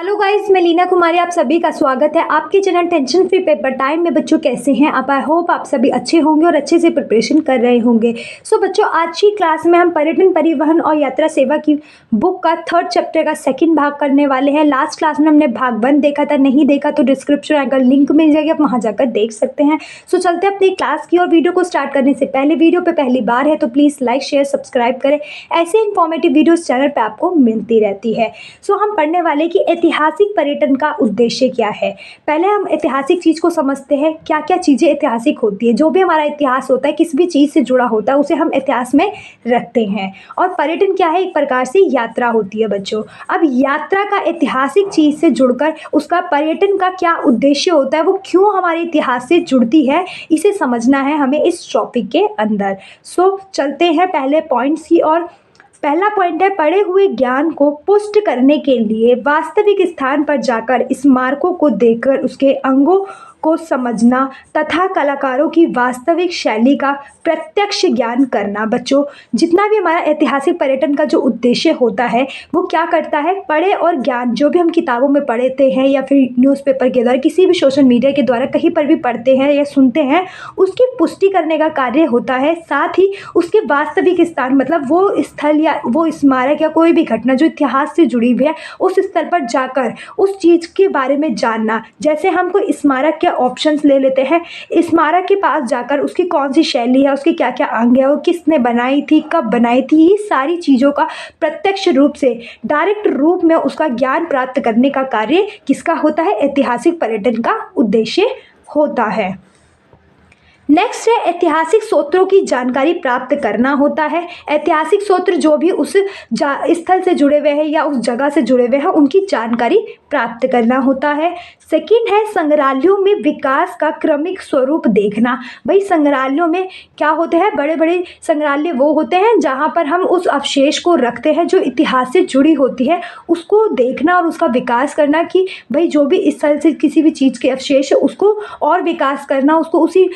Hello guys, मैं लीना कुमारी, आप सभी का स्वागत है आपके channel tension free paper time में। बच्चों कैसे हैं आप? आई होप आप सभी अच्छे होंगे और अच्छे से प्रिपरेशन कर रहे होंगे। सो बच्चों, आज की क्लास में हम पर्यटन, परिवहन और यात्रा सेवा की बुक का 3rd चैप्टर का 2nd भाग करने वाले हैं। लास्ट क्लास में हमने भाग 1 देखा था, नहीं देखा तो डिस्क्रिप्शन आएगा, लिंक मिल जाएगी, आप वहाँ जाकर देख सकते हैं। सो चलते हैं अपनी क्लास की। और वीडियो को स्टार्ट करने से पहले, वीडियो पर पहली बार है तो प्लीज़ लाइक, शेयर, सब्सक्राइब करें। ऐसे इंफॉर्मेटिव वीडियोज़ चैनल पर आपको मिलती रहती है। सो हम पढ़ने वाले कि ऐतिहासिक पर्यटन का उद्देश्य क्या है। पहले हम ऐतिहासिक चीज को समझते हैं, क्या क्या चीजें ऐतिहासिक होती है। जो भी हमारा इतिहास होता है, किसी भी चीज से जुड़ा होता है, उसे हम इतिहास में रखते हैं। और पर्यटन क्या है? एक प्रकार से यात्रा होती है बच्चों। अब यात्रा का ऐतिहासिक चीज से जुड़कर उसका पर्यटन का क्या उद्देश्य होता है, वो क्यों हमारे इतिहास से जुड़ती है, इसे समझना है हमें इस टॉपिक के अंदर। सो चलते हैं पहले पॉइंट्स की ओर। पहला पॉइंट है, पढ़े हुए ज्ञान को पुष्ट करने के लिए वास्तविक स्थान पर जाकर स्मारकों को देखकर उसके अंगों को समझना तथा कलाकारों की वास्तविक शैली का प्रत्यक्ष ज्ञान करना। बच्चों, जितना भी हमारा ऐतिहासिक पर्यटन का जो उद्देश्य होता है, वो क्या करता है? पढ़े और ज्ञान जो भी हम किताबों में पढ़ते हैं या फिर न्यूज़पेपर के द्वारा, किसी भी सोशल मीडिया के द्वारा कहीं पर भी पढ़ते हैं या सुनते हैं, उसकी पुष्टि करने का कार्य होता है। साथ ही उसके वास्तविक स्थान, मतलब वो स्थल या वो स्मारक या कोई भी घटना जो इतिहास से जुड़ी हुई है, उस स्थल पर जाकर उस चीज़ के बारे में जानना। जैसे हम कोई स्मारक के ऑप्शंस ले लेते हैं, स्मारक के पास जाकर उसकी कौन सी शैली है, उसके क्या क्या अंग है, वो किसने बनाई थी, कब बनाई थी, ये सारी चीज़ों का प्रत्यक्ष रूप से, डायरेक्ट रूप में उसका ज्ञान प्राप्त करने का कार्य किसका होता है? ऐतिहासिक पर्यटन का उद्देश्य होता है। नेक्स्ट है, ऐतिहासिक स्रोतों की जानकारी प्राप्त करना होता है। ऐतिहासिक स्रोत जो भी उस स्थल से जुड़े हुए हैं या उस जगह से जुड़े हुए हैं, उनकी जानकारी प्राप्त करना होता है। सेकंड है, संग्रहालयों में विकास का क्रमिक स्वरूप देखना। भाई, संग्रहालयों में क्या होते हैं? बड़े बड़े संग्रहालय वो होते हैं जहाँ पर हम उस अवशेष को रखते हैं जो इतिहास से जुड़ी होती है, उसको देखना और उसका विकास करना कि भाई जो भी स्थल से किसी भी चीज़ के अवशेष है उसको और विकास करना, उसको उसी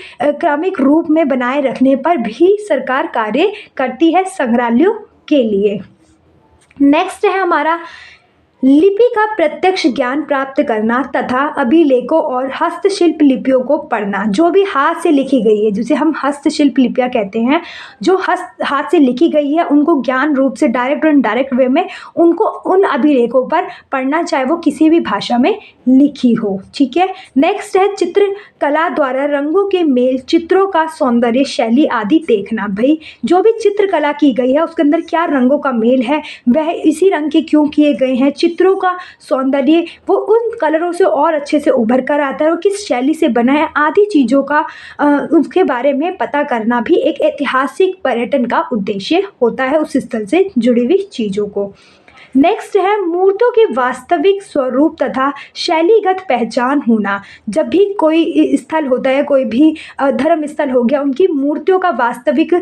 क्रमिक रूप में बनाए रखने पर भी सरकार कार्य करती है संग्रहालयों के लिए। नेक्स्ट है हमारा, लिपि का प्रत्यक्ष ज्ञान प्राप्त करना तथा अभिलेखों और हस्तशिल्प लिपियों को पढ़ना। जो भी हाथ से लिखी गई है, जिसे हम हस्तशिल्प लिपियाँ कहते हैं, जो हाथ से लिखी गई है, उनको ज्ञान रूप से डायरेक्ट और इनडायरेक्ट वे में उनको उन अभिलेखों पर पढ़ना, चाहे वो किसी भी भाषा में लिखी हो। ठीक है। नेक्स्ट है, चित्रकला द्वारा रंगों के मेल, चित्रों का सौंदर्य, शैली आदि देखना। भाई, जो भी चित्रकला की गई है उसके अंदर क्या रंगों का मेल है, वह इसी रंग के क्यों किए गए हैं, चित्रों का सौंदर्य वो उन कलरों से और अच्छे से उभर कर आता है और किस शैली से बना है, आदि चीज़ों का उसके बारे में पता करना भी एक ऐतिहासिक पर्यटन का उद्देश्य होता है, उस स्थल से जुड़ी हुई चीज़ों को। नेक्स्ट है, मूर्तों के वास्तविक स्वरूप तथा शैलीगत पहचान होना। जब भी कोई स्थल होता है, कोई भी धर्म स्थल हो गया, उनकी मूर्तियों का वास्तविक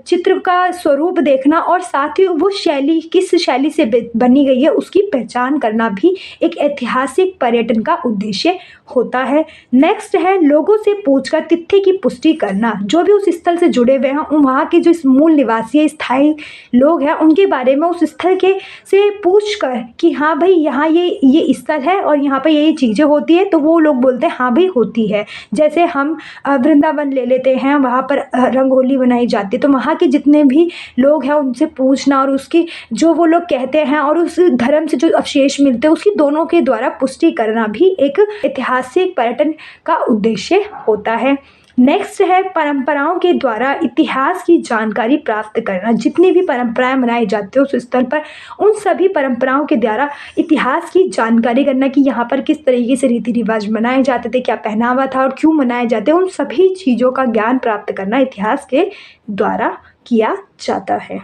चित्र का स्वरूप देखना और साथ ही वो शैली किस शैली से बनी गई है उसकी पहचान करना भी एक ऐतिहासिक पर्यटन का उद्देश्य होता है। नेक्स्ट है, लोगों से पूछकर तथ्य की पुष्टि करना। जो भी उस स्थल से जुड़े हुए हैं, वहाँ के जो मूल निवासी स्थायी लोग हैं, उनके बारे में उस स्थल के से पूछ कर कि हाँ भाई यहाँ ये स्थल है और यहाँ पर ये चीज़ें होती है, तो वो लोग बोलते हैं हाँ भाई होती है। जैसे हम वृंदावन ले लेते हैं, वहाँ पर रंगोली बनाई जाती है, तो वहाँ के जितने भी लोग हैं उनसे पूछना और उसकी जो वो लोग कहते हैं और उस धर्म से जो अवशेष मिलते हैं उसकी दोनों के द्वारा पुष्टि करना भी एक ऐतिहासिक पर्यटन का उद्देश्य होता है। नेक्स्ट है, परंपराओं के द्वारा इतिहास की जानकारी प्राप्त करना। जितनी भी परंपराएं मनाई जाती है उस स्थल पर, उन सभी परंपराओं के द्वारा इतिहास की जानकारी करना कि यहाँ पर किस तरीके से रीति रिवाज मनाए जाते थे, क्या पहनावा था और क्यों मनाए जाते हैं, उन सभी चीज़ों का ज्ञान प्राप्त करना इतिहास के द्वारा किया जाता है।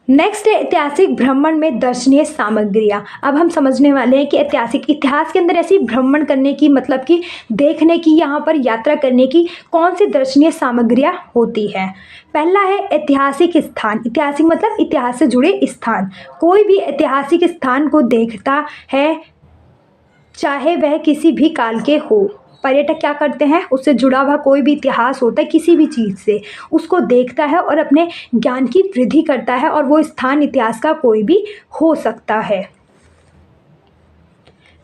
नेक्स्ट है, ऐतिहासिक भ्रमण में दर्शनीय सामग्रियाँ। अब हम समझने वाले हैं कि ऐतिहासिक इतिहास के अंदर ऐसी भ्रमण करने की, मतलब कि देखने की, यहाँ पर यात्रा करने की कौन सी दर्शनीय सामग्रियाँ होती है। पहला है ऐतिहासिक स्थान। ऐतिहासिक मतलब इतिहास से जुड़े स्थान। कोई भी ऐतिहासिक स्थान को देखता है, चाहे वह किसी भी काल के हो। पर्यटक क्या करते हैं, उससे जुड़ा हुआ कोई भी इतिहास होता है किसी भी चीज़ से, उसको देखता है और अपने ज्ञान की वृद्धि करता है, और वो स्थान इतिहास का कोई भी हो सकता है।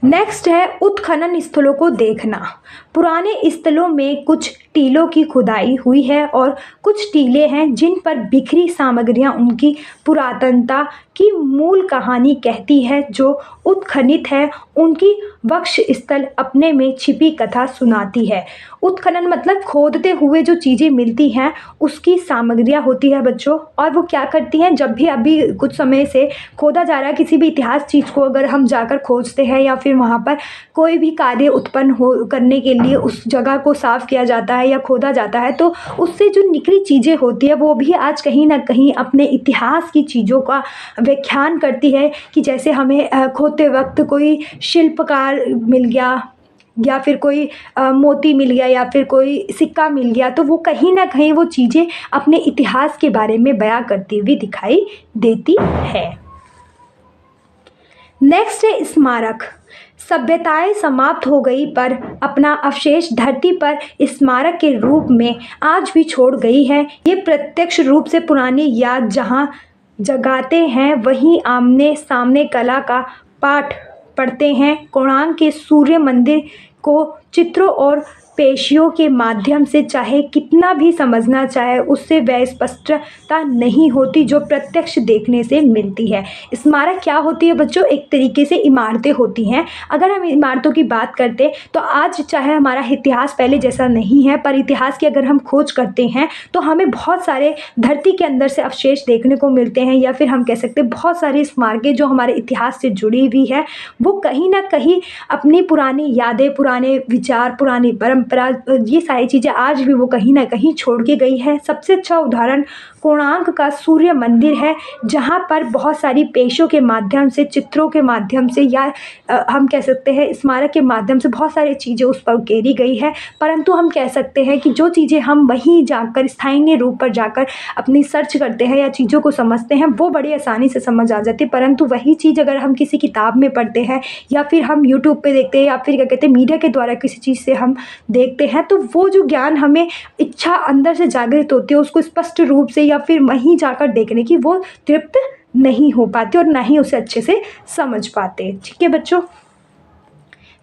नेक्स्ट है उत्खनन स्थलों को देखना। पुराने स्थलों में कुछ टीलों की खुदाई हुई है और कुछ टीले हैं जिन पर बिखरी सामग्रियां उनकी पुरातनता की मूल कहानी कहती है। जो उत्खनित है उनकी वक्ष स्थल अपने में छिपी कथा सुनाती है। उत्खनन मतलब खोदते हुए जो चीज़ें मिलती हैं उसकी सामग्रियां होती है बच्चों, और वो क्या करती हैं, जब भी अभी कुछ समय से खोदा जा रहा है किसी भी इतिहास चीज़ को, अगर हम जाकर खोजते हैं या फिर वहाँ पर कोई भी कार्य उत्पन्न हो करने के लिए उस जगह को साफ़ किया जाता है या खोदा जाता है, तो उससे जो निकली चीज़ें होती है वो भी आज कहीं ना कहीं अपने इतिहास की चीज़ों का व्याख्यान करती है। कि जैसे हमें खोदते वक्त कोई शिल्पकार मिल गया या फिर कोई मोती मिल गया या फिर कोई सिक्का मिल गया, तो वो कहीं ना कहीं वो चीज़ें अपने इतिहास के बारे में बयां करती हुई दिखाई देती है। नेक्स्ट है स्मारक। सभ्यताएं समाप्त हो गई पर अपना अवशेष धरती पर स्मारक के रूप में आज भी छोड़ गई है। ये प्रत्यक्ष रूप से पुरानी याद जहाँ जगाते हैं वहीं आमने सामने कला का पाठ पढ़ते हैं। कोणार्क के सूर्य मंदिर को चित्रों और पेशियों के माध्यम से चाहे कितना भी समझना चाहे उससे वह स्पष्टता नहीं होती जो प्रत्यक्ष देखने से मिलती है। स्मारक क्या होती है बच्चों? एक तरीके से इमारतें होती हैं। अगर हम इमारतों की बात करते तो आज चाहे हमारा इतिहास पहले जैसा नहीं है, पर इतिहास की अगर हम खोज करते हैं तो हमें बहुत सारे धरती के अंदर से अवशेष देखने को मिलते हैं, या फिर हम कह सकते हैं बहुत सारी स्मारकें जो हमारे इतिहास से जुड़ी हुई है वो कहीं ना कहीं अपनी पुरानी यादें, पुराने विचार, पुरानी परंपरा, ये सारी चीज़ें आज भी वो कहीं ना कहीं छोड़ के गई है। सबसे अच्छा उदाहरण कोणार्क का सूर्य मंदिर है, जहाँ पर बहुत सारी पेशों के माध्यम से, चित्रों के माध्यम से, या हम कह सकते हैं स्मारक के माध्यम से बहुत सारी चीज़ें उस पर उकेरी गई है। परंतु हम कह सकते हैं कि जो चीज़ें हम वहीं जाकर स्थानीय रूप पर जाकर अपनी सर्च करते हैं या चीज़ों को समझते हैं वो बड़ी आसानी से समझ आ जाती है। परंतु वही चीज़ अगर हम किसी किताब में पढ़ते हैं या फिर हम यूट्यूब पे देखते हैं या फिर क्या कहते हैं मीडिया के द्वारा किसी चीज़ से हम देखते हैं, तो वो जो ज्ञान हमें इच्छा अंदर से जागृत होती है उसको स्पष्ट रूप से या फिर वहीं जाकर देखने की वो तृप्त नहीं हो पाते और ना ही उसे अच्छे से समझ पाते। ठीक है बच्चों।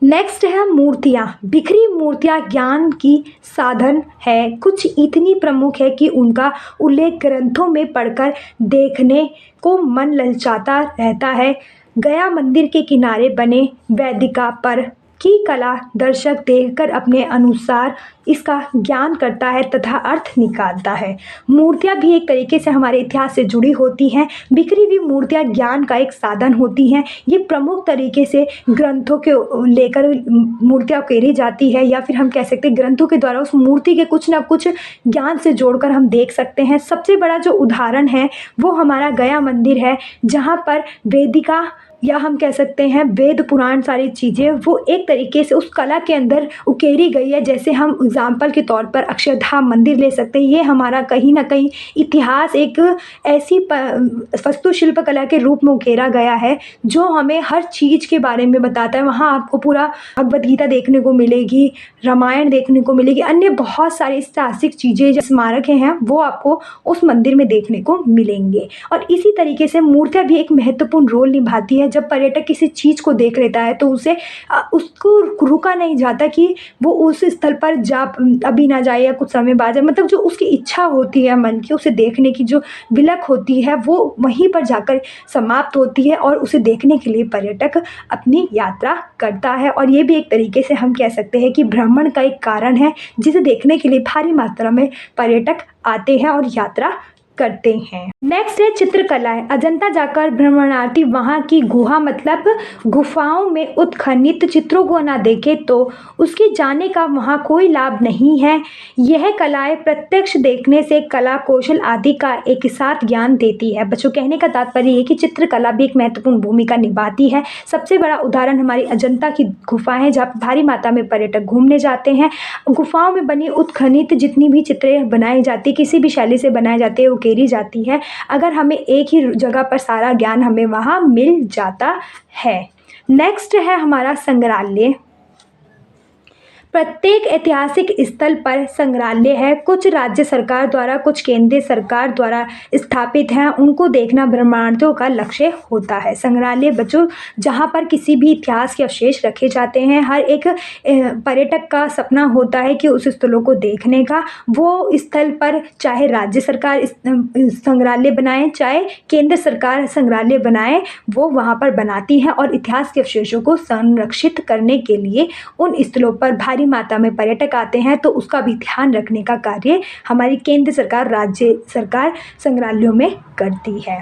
नेक्स्ट है मूर्तियाँ। बिखरी मूर्तियाँ ज्ञान की साधन है। कुछ इतनी प्रमुख है कि उनका उल्लेख ग्रंथों में पढ़कर देखने को मन ललचाता रहता है। गया मंदिर के किनारे बने वेदिका पर की कला दर्शक देखकर अपने अनुसार इसका ज्ञान करता है तथा अर्थ निकालता है। मूर्तियाँ भी एक तरीके से हमारे इतिहास से जुड़ी होती हैं। बिखरी हुई मूर्तियाँ ज्ञान का एक साधन होती हैं। ये प्रमुख तरीके से ग्रंथों के लेकर मूर्तियाँ उकेरी जाती है, या फिर हम कह सकते हैं ग्रंथों के द्वारा उस मूर्ति के कुछ ना कुछ ज्ञान से जोड़कर हम देख सकते हैं। सबसे बड़ा जो उदाहरण है वो हमारा गया मंदिर है, जहाँ पर वेदिका या हम कह सकते हैं वेद पुराण सारी चीज़ें वो एक तरीके से उस कला के अंदर उकेरी गई है। जैसे हम एग्जाम्पल के तौर पर अक्षरधाम मंदिर ले सकते हैं। ये हमारा कहीं ना कहीं इतिहास एक ऐसी वास्तुशिल्प कला के रूप में उकेरा गया है जो हमें हर चीज़ के बारे में बताता है। वहाँ आपको पूरा भगवद गीता देखने को मिलेगी, रामायण देखने को मिलेगी, अन्य बहुत सारी ऐतिहासिक चीज़ें जो स्मारक हैं वो आपको उस मंदिर में देखने को मिलेंगे। और इसी तरीके से मूर्तियाँ भी एक महत्वपूर्ण रोल निभाती है। जब पर्यटक किसी चीज़ को देख लेता है तो उसे उसको रुका नहीं जाता कि वो उस स्थल पर जा अभी ना जाए या कुछ समय बाद जाए। मतलब जो उसकी इच्छा होती है मन की उसे देखने की, जो विलक होती है वो वहीं पर जाकर समाप्त होती है और उसे देखने के लिए पर्यटक अपनी यात्रा करता है। और ये भी एक तरीके से हम कह सकते हैं कि भ्रमण का एक कारण है जिसे देखने के लिए भारी मात्रा में पर्यटक आते हैं और यात्रा करते हैं। नेक्स्ट है चित्रकलाएं। अजंता जाकर भ्रमणार्थी वहाँ की गुहा मतलब गुफाओं में उत्खनित चित्रों को ना देखे तो उसके जाने का वहाँ कोई लाभ नहीं है। यह कलाएं प्रत्यक्ष देखने से कला कौशल आदि का एक साथ ज्ञान देती है। बच्चों कहने का तात्पर्य ये कि चित्रकला भी एक महत्वपूर्ण भूमिका निभाती है। सबसे बड़ा उदाहरण हमारी अजंता की गुफा है जहाँ भारी मात्रा में पर्यटक घूमने जाते हैं। गुफाओं में बनी उत्खनित जितनी भी चित्रें बनाई जाती, किसी भी शैली से बनाई जाती है, उकेरी जाती है, अगर हमें एक ही जगह पर सारा ज्ञान हमें वहाँ मिल जाता है। नेक्स्ट है हमारा संग्रहालय। प्रत्येक ऐतिहासिक स्थल पर संग्रहालय है। कुछ राज्य सरकार द्वारा, कुछ केंद्रीय सरकार द्वारा स्थापित हैं। उनको देखना ब्रह्मांडों का लक्ष्य होता है। संग्रहालय बच्चों जहाँ पर किसी भी इतिहास के अवशेष रखे जाते हैं। हर एक पर्यटक का सपना होता है कि उस स्थलों को देखने का। वो स्थल पर चाहे राज्य सरकार संग्रहालय बनाए, चाहे केंद्र सरकार संग्रहालय बनाए, वो वहाँ पर बनाती है और इतिहास के अवशेषों को संरक्षित करने के लिए उन स्थलों पर भारी मात्रा में पर्यटक आते हैं। तो उसका भी ध्यान रखने का कार्य हमारी केंद्र सरकार, राज्य सरकार संग्रहालयों में करती है।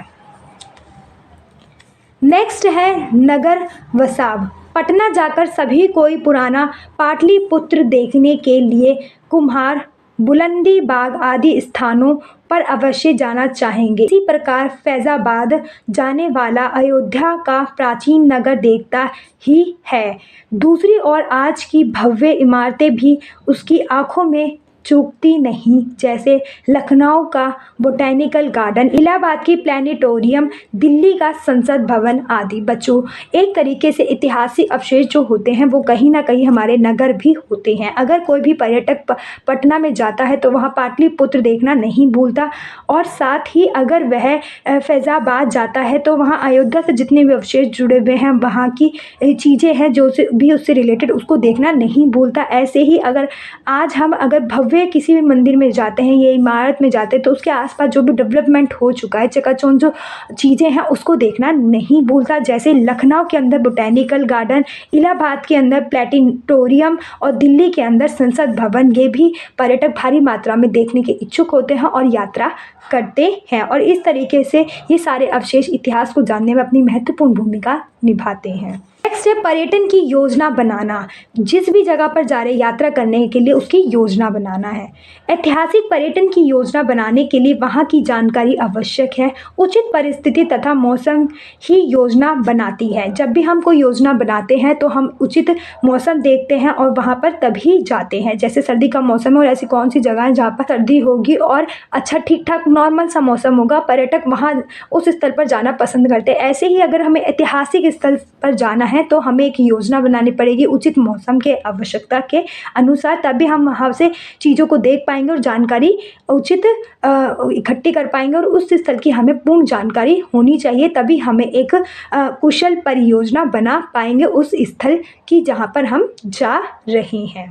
नेक्स्ट है नगर वसाव। पटना जाकर सभी कोई पुराना पाटलिपुत्र देखने के लिए कुम्हार, बुलंदी बाग आदि स्थानों पर अवश्य जाना चाहेंगे। इसी प्रकार फैजाबाद जाने वाला अयोध्या का प्राचीन नगर देखता ही है। दूसरी ओर आज की भव्य इमारतें भी उसकी आंखों में चूकती नहीं, जैसे लखनऊ का बोटैनिकल गार्डन, इलाहाबाद की प्लानिटोरियम, दिल्ली का संसद भवन आदि। बच्चों एक तरीके से ऐतिहासिक अवशेष जो होते हैं वो कहीं ना कहीं हमारे नगर भी होते हैं। अगर कोई भी पर्यटक पटना में जाता है तो वहाँ पाटलिपुत्र देखना नहीं भूलता, और साथ ही अगर वह फैज़ाबाद जाता है तो वहाँ अयोध्या से जितने भी अवशेष जुड़े हुए हैं, वहाँ की चीज़ें हैं जो भी उससे रिलेटेड, उसको देखना नहीं भूलता। ऐसे ही अगर आज हम भव्य किसी भी मंदिर में जाते हैं, ये इमारत में जाते हैं, तो उसके आसपास जो भी डेवलपमेंट हो चुका है, चकाचौंध जो चीज़ें हैं, उसको देखना नहीं भूलता। जैसे लखनऊ के अंदर बोटैनिकल गार्डन, इलाहाबाद के अंदर प्लेनेटोरियम और दिल्ली के अंदर संसद भवन, ये भी पर्यटक भारी मात्रा में देखने के इच्छुक होते हैं और यात्रा करते हैं। और इस तरीके से ये सारे अवशेष इतिहास को जानने में अपनी महत्वपूर्ण भूमिका निभाते हैं। नेक्स्ट है पर्यटन की योजना बनाना। जिस भी जगह पर जा रहे यात्रा करने के लिए उसकी योजना बनाना है। ऐतिहासिक पर्यटन की योजना बनाने के लिए वहाँ की जानकारी आवश्यक है। उचित परिस्थिति तथा मौसम ही योजना बनाती है। जब भी हम कोई योजना बनाते हैं तो हम उचित मौसम देखते हैं और वहाँ पर तभी जाते हैं। जैसे सर्दी का मौसम है और ऐसी कौन सी जगह है जहाँ पर सर्दी होगी और अच्छा ठीक ठाक नॉर्मल सा मौसम होगा, पर्यटक वहाँ उस स्थल पर जाना पसंद करते हैं। ऐसे ही अगर हमें ऐतिहासिक स्थल पर जाना है तो हमें एक योजना बनानी पड़ेगी उचित मौसम के आवश्यकता के अनुसार, तभी हम वहाँ से चीज़ों को देख पाएंगे और जानकारी उचित इकट्ठी कर पाएंगे। और उस स्थल की हमें पूर्ण जानकारी होनी चाहिए, तभी हमें एक कुशल परियोजना बना पाएंगे उस स्थल की जहाँ पर हम जा रहे हैं।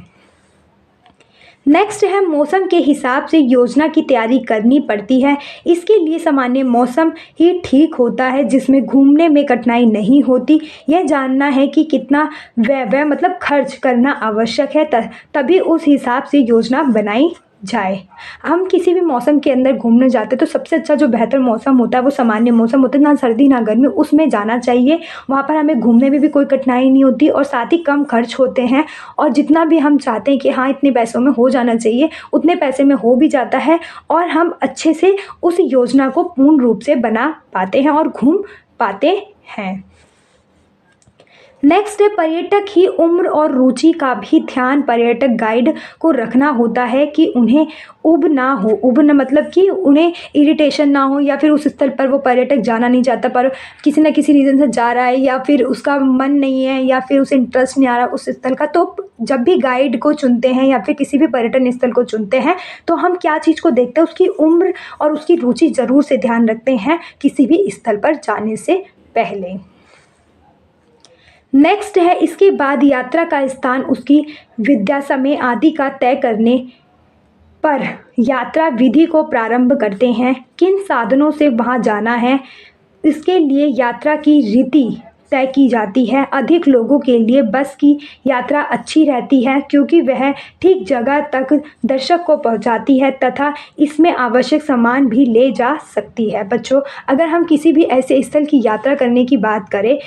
नेक्स्ट है मौसम के हिसाब से योजना की तैयारी करनी पड़ती है। इसके लिए सामान्य मौसम ही ठीक होता है जिसमें घूमने में कठिनाई नहीं होती। यह जानना है कि कितना व्यय मतलब खर्च करना आवश्यक है, तभी उस हिसाब से योजना बनाई जाए। हम किसी भी मौसम के अंदर घूमने जाते तो सबसे अच्छा जो बेहतर मौसम होता है वो सामान्य मौसम होता है, ना सर्दी ना गर्मी, उसमें जाना चाहिए। वहाँ पर हमें घूमने में भी कोई कठिनाई नहीं होती और साथ ही कम खर्च होते हैं। और जितना भी हम चाहते हैं कि हाँ इतने पैसों में हो जाना चाहिए, उतने पैसे में हो भी जाता है और हम अच्छे से उस योजना को पूर्ण रूप से बना पाते हैं और घूम पाते हैं। नेक्स्ट है पर्यटक की उम्र और रुचि का भी ध्यान पर्यटक गाइड को रखना होता है कि उन्हें उब ना हो। उब न मतलब कि उन्हें इरिटेशन ना हो, या फिर उस स्थल पर वो पर्यटक जाना नहीं चाहता पर किसी न किसी रीज़न से जा रहा है, या फिर उसका मन नहीं है, या फिर उसे इंटरेस्ट नहीं आ रहा उस स्थल का। तो जब भी गाइड को चुनते हैं या फिर किसी भी पर्यटन स्थल को चुनते हैं तो हम क्या चीज़ को देखते हैं, उसकी उम्र और उसकी रुचि ज़रूर से ध्यान रखते हैं किसी भी स्थल पर जाने से पहले। नेक्स्ट है इसके बाद यात्रा का स्थान, उसकी विद्या, समय आदि का तय करने पर यात्रा विधि को प्रारंभ करते हैं। किन साधनों से वहाँ जाना है, इसके लिए यात्रा की रीति तय की जाती है। अधिक लोगों के लिए बस की यात्रा अच्छी रहती है क्योंकि वह ठीक जगह तक दर्शक को पहुंचाती है तथा इसमें आवश्यक सामान भी ले जा सकती है। बच्चों अगर हम किसी भी ऐसे स्थल की यात्रा करने की बात करें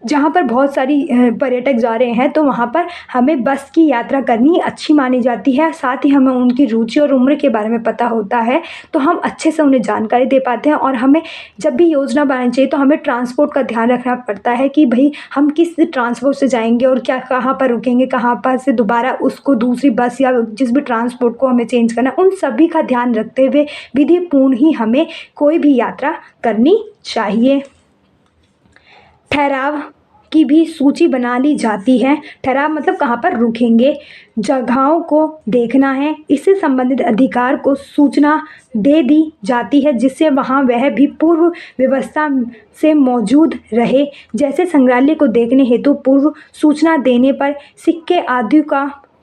जहाँ पर बहुत सारी पर्यटक जा रहे हैं तो वहाँ पर हमें बस की यात्रा करनी अच्छी मानी जाती है। साथ ही हमें उनकी रुचि और उम्र के बारे में पता होता है तो हम अच्छे से उन्हें जानकारी दे पाते हैं। और हमें जब भी योजना बनानी चाहिए तो हमें ट्रांसपोर्ट का ध्यान रखना पड़ता है कि भाई हम किस ट्रांसपोर्ट से जाएंगे और क्या कहाँ पर रुकेंगे, कहाँ पर से दोबारा उसको दूसरी बस या जिस भी ट्रांसपोर्ट को हमें चेंज करना, उन सभी का ध्यान रखते हुए विधिपूर्ण ही हमें कोई भी यात्रा करनी चाहिए। ठहराव की भी सूची बना ली जाती है। ठहराव मतलब कहाँ पर रुकेंगे, जगहों को देखना है, इससे संबंधित अधिकार को सूचना दे दी जाती है जिससे वहाँ वह भी पूर्व व्यवस्था से मौजूद रहे। जैसे संग्रहालय को देखने हेतु पूर्व सूचना देने पर सिक्के आदि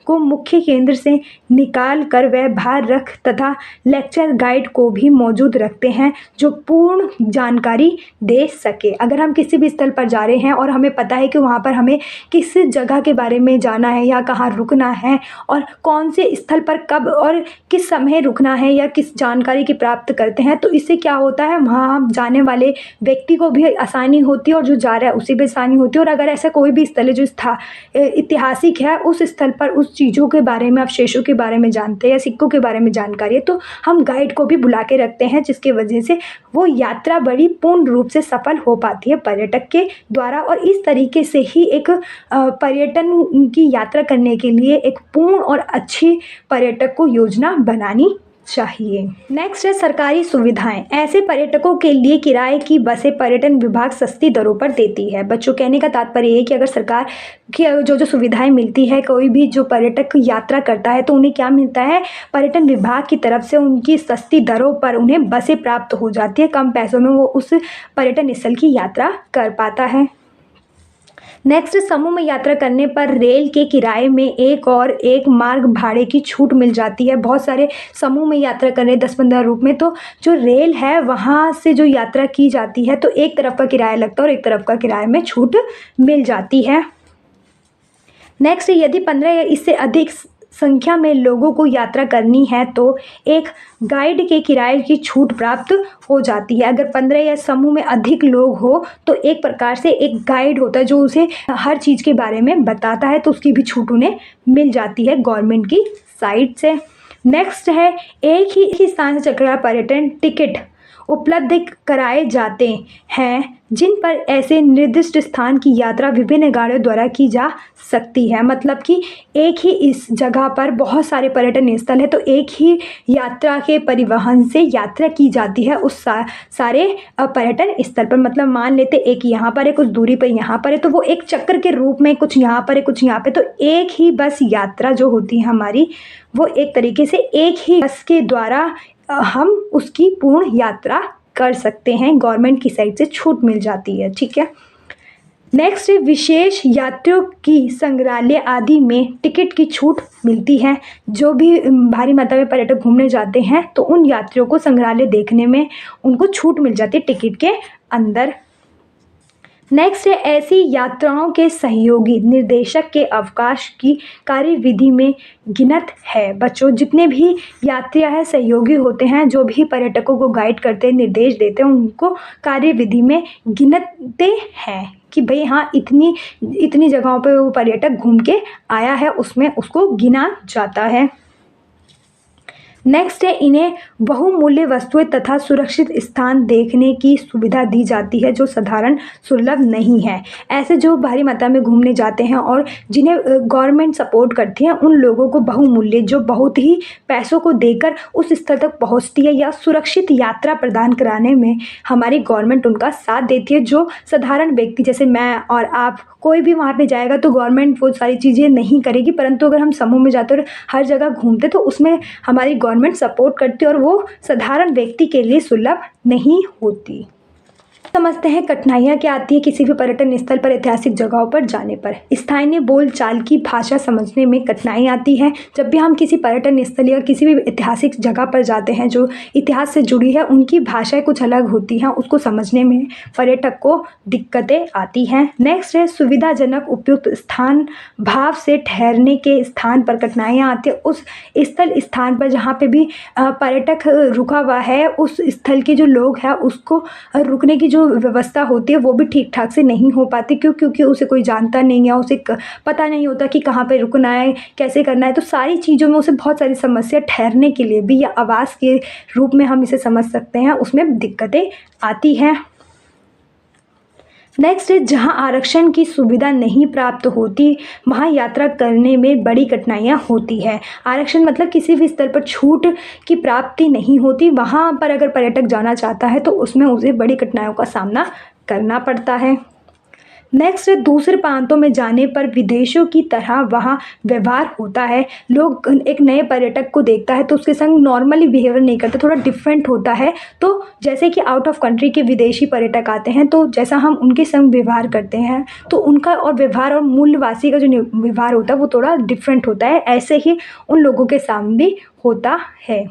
को मुख्य केंद्र से निकाल कर वह बाहर रख तथा लेक्चर गाइड को भी मौजूद रखते हैं जो पूर्ण जानकारी दे सके। अगर हम किसी भी स्थल पर जा रहे हैं और हमें पता है कि वहाँ पर हमें किस जगह के बारे में जाना है या कहाँ रुकना है और कौन से स्थल पर कब और किस समय रुकना है या किस जानकारी की प्राप्त करते हैं, तो इससे क्या होता है, वहाँ जाने वाले व्यक्ति को भी आसानी होती है और जो जा रहा है उसे भी आसानी होती है। और अगर ऐसा कोई भी स्थल है जो ऐतिहासिक है, उस स्थल पर उस चीज़ों के बारे में, अवशेषों के बारे में जानते हैं या सिक्कों के बारे में जानकारी है, तो हम गाइड को भी बुला के रखते हैं जिसके वजह से वो यात्रा बड़ी पूर्ण रूप से सफल हो पाती है पर्यटक के द्वारा। और इस तरीके से ही एक पर्यटन की यात्रा करने के लिए एक पूर्ण और अच्छी पर्यटक को योजना बनानी चाहिए। नेक्स्ट है सरकारी सुविधाएं। ऐसे पर्यटकों के लिए किराए की बसें पर्यटन विभाग सस्ती दरों पर देती है। बच्चों, कहने का तात्पर्य है कि अगर सरकार की जो सुविधाएं मिलती है, कोई भी जो पर्यटक यात्रा करता है तो उन्हें क्या मिलता है, पर्यटन विभाग की तरफ से उनकी सस्ती दरों पर उन्हें बसें प्राप्त हो जाती है। कम पैसों में वो उस पर्यटन स्थल की यात्रा कर पाता है। नेक्स्ट, समूह में यात्रा करने पर रेल के किराए में एक मार्ग भाड़े की छूट मिल जाती है। बहुत सारे समूह में यात्रा कर रहे 10-15 रूप में, तो जो रेल है वहाँ से जो यात्रा की जाती है तो एक तरफ का किराया लगता है और एक तरफ का किराए में छूट मिल जाती है। नेक्स्ट, यदि 15 या इससे अधिक संख्या में लोगों को यात्रा करनी है तो एक गाइड के किराए की छूट प्राप्त हो जाती है। अगर 15 या समूह में अधिक लोग हो तो एक प्रकार से एक गाइड होता है जो उसे हर चीज़ के बारे में बताता है, तो उसकी भी छूट उन्हें मिल जाती है गवर्नमेंट की साइड से। नेक्स्ट है, एक ही स्थान से चलकर पर्यटन टिकट उपलब्ध कराए जाते हैं जिन पर ऐसे निर्दिष्ट स्थान की यात्रा विभिन्न गाड़ियों द्वारा की जा सकती है। मतलब कि एक ही इस जगह पर बहुत सारे पर्यटन स्थल है तो एक ही यात्रा के परिवहन से यात्रा की जाती है उस सारे पर्यटन स्थल पर। मतलब मान लेते एक यहाँ पर है, कुछ दूरी पर यहाँ पर है, तो वो एक चक्कर के रूप में कुछ यहाँ पर है कुछ यहाँ पे, तो एक ही बस यात्रा जो होती है हमारी, वो एक तरीके से एक ही बस के द्वारा हम उसकी पूर्ण यात्रा कर सकते हैं। गवर्नमेंट की साइड से छूट मिल जाती है। ठीक है। नेक्स्ट, विशेष यात्रियों की संग्रहालय आदि में टिकट की छूट मिलती है। जो भी भारी मात्रा में पर्यटक घूमने जाते हैं तो उन यात्रियों को संग्रहालय देखने में उनको छूट मिल जाती है टिकट के अंदर। नेक्स्ट है, ऐसी यात्राओं के सहयोगी निर्देशक के अवकाश की कार्यविधि में गिनत है। बच्चों, जितने भी यात्री है सहयोगी होते हैं, जो भी पर्यटकों को गाइड करते हैं, निर्देश देते हैं, उनको कार्यविधि में गिनते हैं कि भाई हाँ इतनी जगहों पे वो पर्यटक घूम के आया है, उसमें उसको गिना जाता है। नेक्स्ट है, इन्हें बहुमूल्य वस्तुएं तथा सुरक्षित स्थान देखने की सुविधा दी जाती है जो साधारण सुलभ नहीं है। ऐसे जो भारी मात्रा में घूमने जाते हैं और जिन्हें गवर्नमेंट सपोर्ट करती है, उन लोगों को बहुमूल्य, जो बहुत ही पैसों को देकर उस स्थल तक पहुंचती है या सुरक्षित यात्रा प्रदान कराने में हमारी गवर्नमेंट उनका साथ देती है। जो साधारण व्यक्ति जैसे मैं और आप, कोई भी वहाँ पे जाएगा तो गवर्नमेंट वो सारी चीज़ें नहीं करेगी, परंतु अगर हम समूह में जाते और हर जगह घूमते तो उसमें हमारी गवर्नमेंट सपोर्ट करती है और वो साधारण व्यक्ति के लिए सुलभ नहीं होती। समझते हैं कठिनाइयाँ क्या आती है किसी भी पर्यटन स्थल पर ऐतिहासिक जगहों पर जाने पर। स्थानीय बोलचाल की भाषा समझने में कठिनाई आती है। जब भी हम किसी पर्यटन स्थल या किसी भी ऐतिहासिक जगह पर जाते हैं जो इतिहास से जुड़ी है, उनकी भाषाएं कुछ अलग होती हैं, उसको समझने में पर्यटक को दिक्कतें आती हैं। नेक्स्ट है, सुविधाजनक उपयुक्त स्थान भाव से ठहरने के स्थान पर कठिनाइयाँ आती है। उस स्थान पर जहाँ पे भी पर्यटक रुका हुआ है, उस स्थल के जो लोग हैं उसको रुकने की जो व्यवस्था होती है वो भी ठीक ठाक से नहीं हो पाती। क्योंकि उसे कोई जानता नहीं है, उसे पता नहीं होता कि कहाँ पे रुकना है, कैसे करना है, तो सारी चीज़ों में उसे बहुत सारी समस्या, ठहरने के लिए भी या आवास के रूप में हम इसे समझ सकते हैं, उसमें दिक्कतें आती हैं। नेक्स्ट है, जहाँ आरक्षण की सुविधा नहीं प्राप्त होती वहाँ यात्रा करने में बड़ी कठिनाइयाँ होती है। आरक्षण मतलब किसी भी स्तर पर छूट की प्राप्ति नहीं होती, वहाँ पर अगर पर्यटक जाना चाहता है तो उसमें उसे बड़ी कठिनाइयों का सामना करना पड़ता है। नेक्स्ट है दूसरे प्रांतों में जाने पर विदेशों की तरह वहाँ व्यवहार होता है। लोग एक नए पर्यटक को देखता है तो उसके संग नॉर्मली बिहेवियर नहीं करते, थोड़ा डिफरेंट होता है। तो जैसे कि आउट ऑफ कंट्री के विदेशी पर्यटक आते हैं तो जैसा हम उनके संग व्यवहार करते हैं तो उनका और व्यवहार और मूलवासी का जो व्यवहार होता है वो थोड़ा डिफरेंट होता है। ऐसे ही उन लोगों के सामने भी होता है।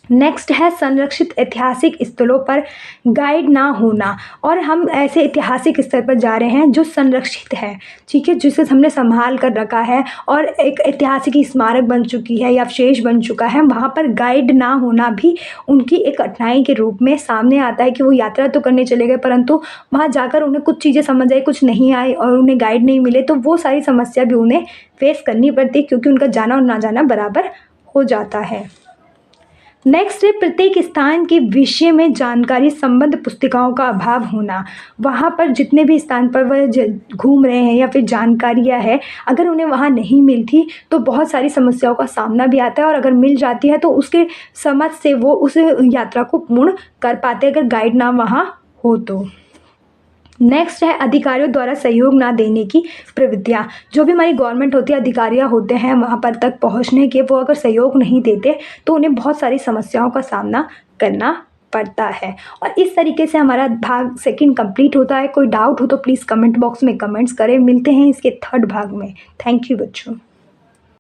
नेक्स्ट है संरक्षित ऐतिहासिक स्थलों पर गाइड ना होना। और हम ऐसे ऐतिहासिक स्थल पर जा रहे हैं जो संरक्षित है, ठीक है, जिसे हमने संभाल कर रखा है और एक ऐतिहासिक स्मारक बन चुकी है या अवशेष बन चुका है, वहाँ पर गाइड ना होना भी उनकी एक कठिनाई के रूप में सामने आता है कि वो यात्रा तो करने चले गए परंतु वहाँ जाकर उन्हें कुछ चीज़ें समझ आई, कुछ नहीं आई और उन्हें गाइड नहीं मिले, तो वो सारी समस्या भी उन्हें फेस करनी पड़ती है क्योंकि उनका जाना और ना जाना बराबर हो जाता है। नेक्स्ट है प्रत्येक स्थान के विषय में जानकारी संबंध पुस्तिकाओं का अभाव होना। वहाँ पर जितने भी स्थान पर वह घूम रहे हैं या फिर जानकारियाँ है, अगर उन्हें वहाँ नहीं मिलती तो बहुत सारी समस्याओं का सामना भी आता है और अगर मिल जाती है तो उसके समझ से वो उस यात्रा को पूर्ण कर पाते अगर गाइड ना वहाँ हो तो। नेक्स्ट है अधिकारियों द्वारा सहयोग ना देने की प्रवृत्तियाँ। जो भी हमारी गवर्नमेंट होती है, अधिकारियाँ होते हैं वहाँ पर तक पहुँचने के, वो अगर सहयोग नहीं देते तो उन्हें बहुत सारी समस्याओं का सामना करना पड़ता है। और इस तरीके से हमारा भाग सेकंड कंप्लीट होता है। कोई डाउट हो तो प्लीज़ कमेंट बॉक्स में कमेंट्स करें। मिलते हैं इसके थर्ड भाग में। थैंक यू बच्चों।